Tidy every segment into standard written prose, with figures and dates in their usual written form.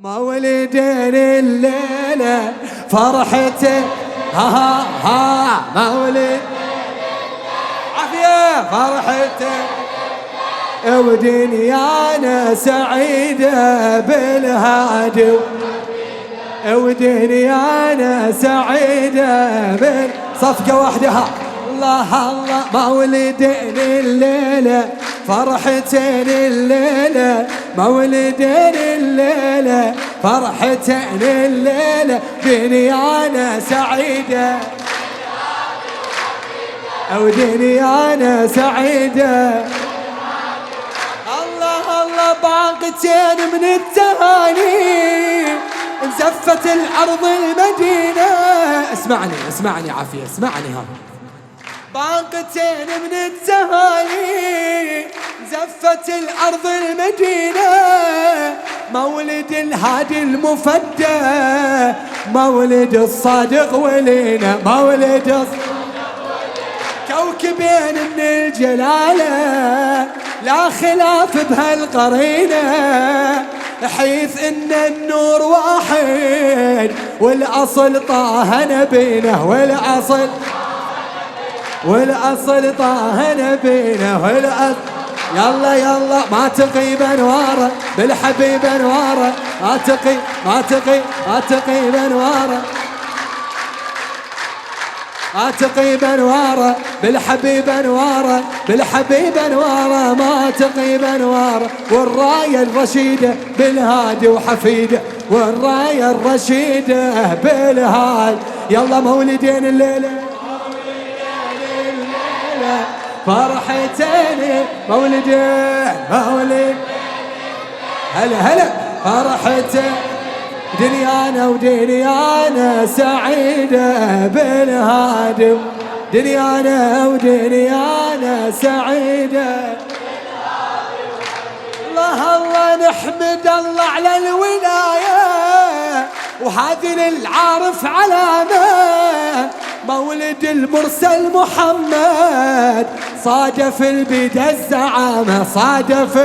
مولدين الليلة فرحته ها مولد عافية فرحته ودنيانا سعيدة بالهادي ودنيانا سعيدة صفقة وحدها الله الله مولدين الليلة فرحتين الليلة مولدين الليلة فرحتين الليلة دنيانا سعيدة أو دنيانا سعيدة الله الله باقتين من التهاني زفت الأرض المدينة اسمعني عافية اسمعني ها باقتين من التهاني زفت الأرض المدينة مولد الهادي المفدى مولد الصادق ولينا مولد كوكبين من الجلالة لا خلاف بهالقرينة حيث ان النور واحد والأصل طه نبينا والأصل طه نبينا والأصل يلا يلا ما تقي بنواره بالحبيب انواره ما تقي بنواره تقي بنواره بالحبيب انواره ما تقي بنواره والراية الرشيدة بالهادي وحفيده والراية الرشيدة بالهادي يلا مولدين الليلة فرحتين مولد هلا فرحتين دنيانا ودنيانا سعيدة بالهادي دنيانا ودنيانا سعيدة الله نحمد الله على الولاية وهذه للعارف علامة مولد المرسل محمد صادف البدا الزعامة صادف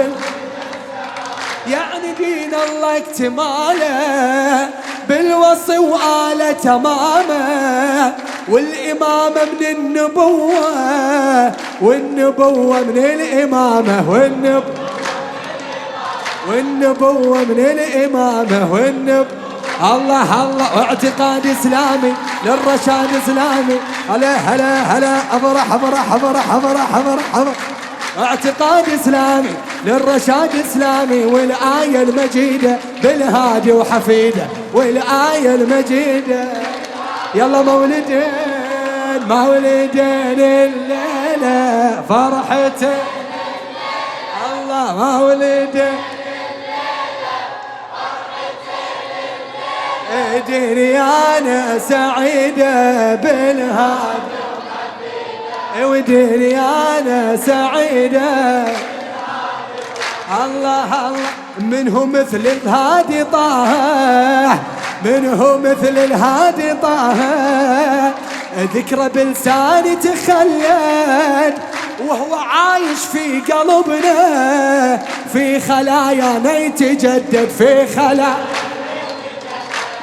يعني دين الله اكتماله بالوصي وآله تمامه والإمامة من النبوة والنبوة من الإمامة والنبوة من الإمامة الله اعتقاد إسلامي للرشاد إسلامي هلا أفرح اعتقاد إسلامي للرشاد إسلامي والآية المجيدة بالهادي وحفيده والآية المجيدة يلا مولدين الليلة فرحته الله مولدين دنيانا سعيدة بالهادي ودنيانا سعيدة الله منه مثل الهادي طه منه مثل الهادي طه ذكرى بلساني تخلد وهو عايش في قلبنا في خلايانا يتجدد في خلايا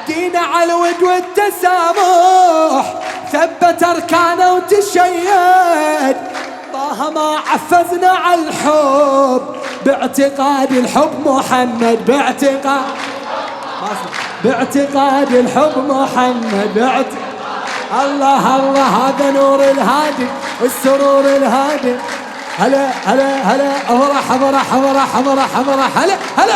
دينا على الود والتسامح ثبت أركانه وتشيد طه ما عفزنا على الحب باعتقاد الحب محمد باعتقاد الحب محمد الله هذا نور الهادي والسرور الهادي هلا أفرح هلا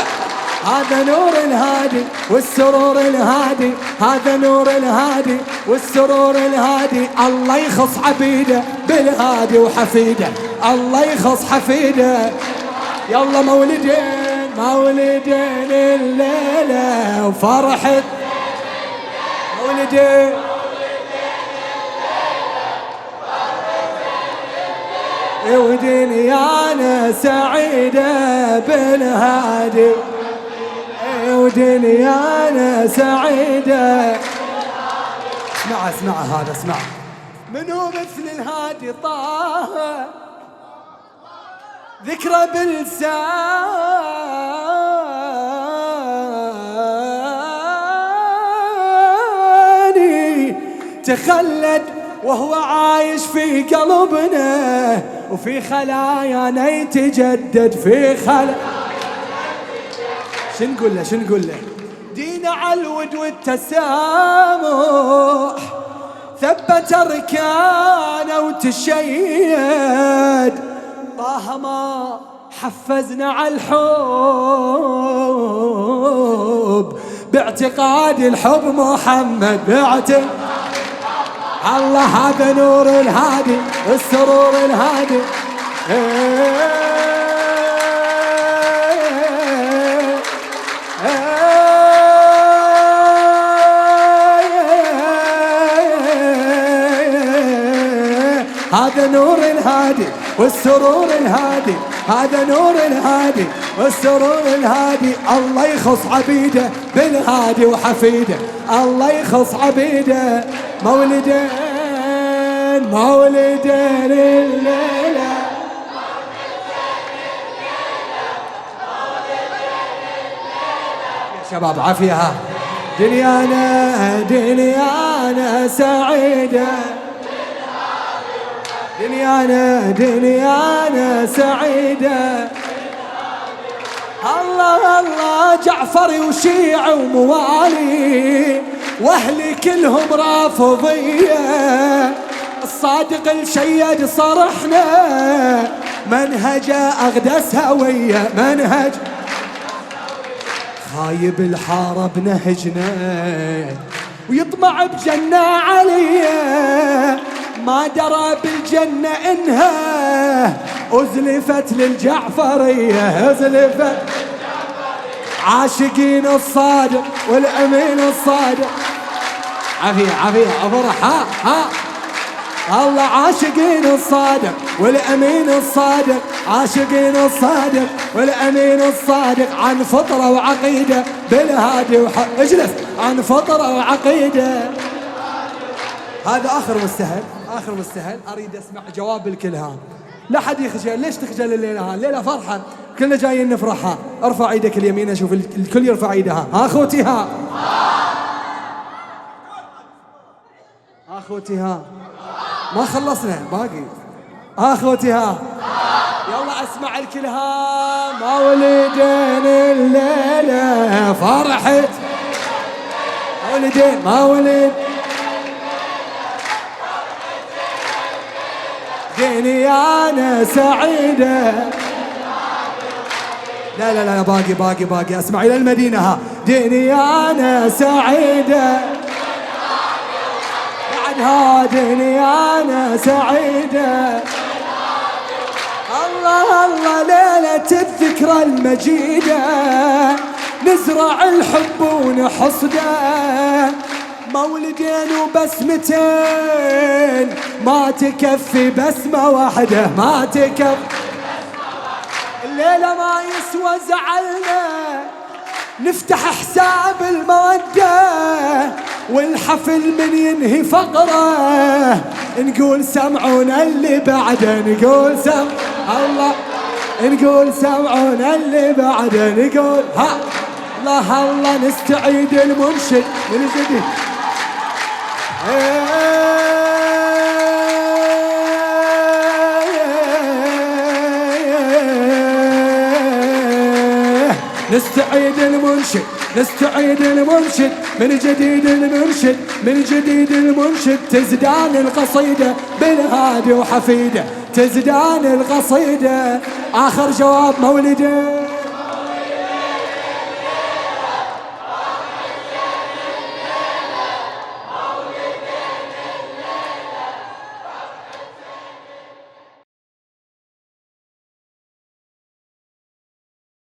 هذا نور الهادي والسرور الهادي هذا نور الهادي والسرور الهادي الله يخص عبيده بالهادي وحفيده الله يخص حفيده يلا مولدين الليلة وفرحة مولدين ودنيانا سعيدة بالهادي ودنيانا سعيدة اسمع هذا اسمع منو مثل الهادي طه ذكرى بلسان تخلد وهو عايش في قلبنا، وفي خلايانا يتجدد في خلا. شو نقول له شو نقول له؟ دين على الود والتسامح ثبت أركانه وتشيد. طه ما حفزنا على الحب باعتقاد الحب محمد، باعتقاد الله. هذا نور الهادي السرور الهادي. هذا نور الهادي والسرور الهادي، هذا نور الهادي والسرور الهادي. الله يخص عبيده بالهادي وحفيده، الله يخص عبيده. مولدين مولدين الليلة، يا شباب عافية. ها دنيانا دنيانا سعيدة، دنيانا دنيانا سعيدة. الله الله جعفري وشيعي وموالي واهلي كلهم رافضية. الصادق الشيد صرحنا منهجه اغدس هوية، منهج خايب الحارة بنهجنا ويطمع بجنة عليا. ما درى بالجنة انها ازلفت للجعفرية، ازلفت عاشقين الصادق والامين الصادق. عافية عافية افرح. ها الله عاشقين الصادق والامين الصادق، عاشقين الصادق والامين الصادق. عن فطرة وعقيدة بالهادي اجلس، عن فطرة وعقيدة. هذا اخر مستهل، اخر مستهل. اريد اسمع جواب الكل. ها لا حد يخجل. ليش تخجل الليلة؟ ها الليلة فرحة كلنا جايين نفرحها. ارفع ايدك اليمين اشوف الكل يرفع ايدها. ها اخوتي ها اخوتي ها ما خلصنا باقي. اخوتي ها يلا اسمع الكل. ها مولدين الليلة فرحة، مولدين مولد دنيانا سعيدة. لا لا لا باقي باقي باقي. اسمع إلى المدينة. ها دنيانا سعيدة، بعدها دنيانا سعيدة. الله الله ليلة الذكرى المجيدة نزرع الحب ونحصده. مولدين وبسمتين ما تكفي بسمة واحدة، ما تكفي. الليلة ما يسوى زعلنا نفتح حساب المودة، والحفل من ينهي فقره نقول سمعونا اللي بعده، نقول الله نقول سمعونا اللي بعده. نقول ها الله الله نستعيد المنشد من جديد. نستعيد المنشد، نستعيد المنشد من جديد، المنشد من جديد المنشد. تزدان القصيدة بالهادي وحفيدة، تزدان القصيدة. آخر جواب مولدين